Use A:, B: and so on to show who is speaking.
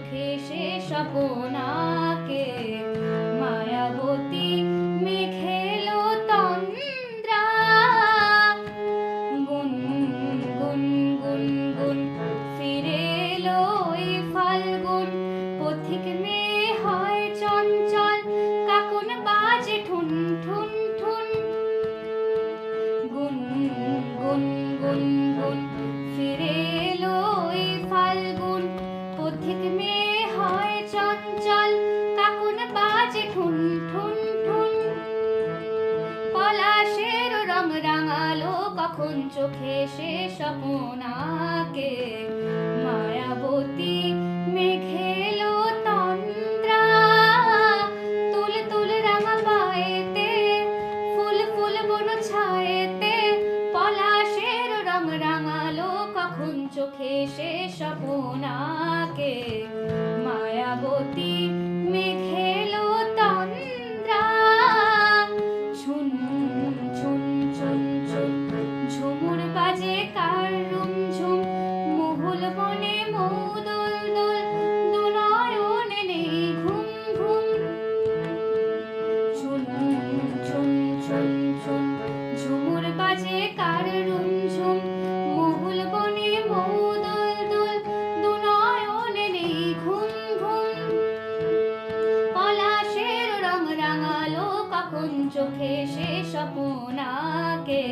A: চোখে সে স্বপনাকে মায়াবতী মেঘেলো তন্দ্রা গুন গুন গুন গুন ফিরে এলো ওই ফাল্গুন পথিক মেয়ে হয় চঞ্চল কাকন বাজে ঠুন ঠুন ঠুন গুন গুন গুন গুন ফিরে এলো ওই ফাল্গুন পথিক মেয়ে হয় চঞ্চল কাকন বাজে ঠুন ঠুন ঠুন পলাশের রং রাঙালো কখন চোখে সে স্বপনাকে মায়াবতী মেঘেলো তন্দ্রা তুল তুল রাঙা পায়েতে ফুল ফুল বন ছায়েতে পলাশের রং রাঙালো কখন চোখে সে স্বপনাকে মায়াবতী মেঘেলো তন্দ্রা ঝুন ঝুন ঝুন ঝুন ঝুমুর বাজে কার রুমঝুম মহুল বনে মৌ দোল দোল দুনয়নে নেই ঘুম ঘুম ঝুন ঝুন ঝুন ঝুন ঝুমুর বাজে কার রুমঝুম মহুল বনে মৌ দোল দোল দুনয়নে নেই ঘুম ঘুম পলাশের রং রাঙালো কখন চোখে সে স্বপনাকে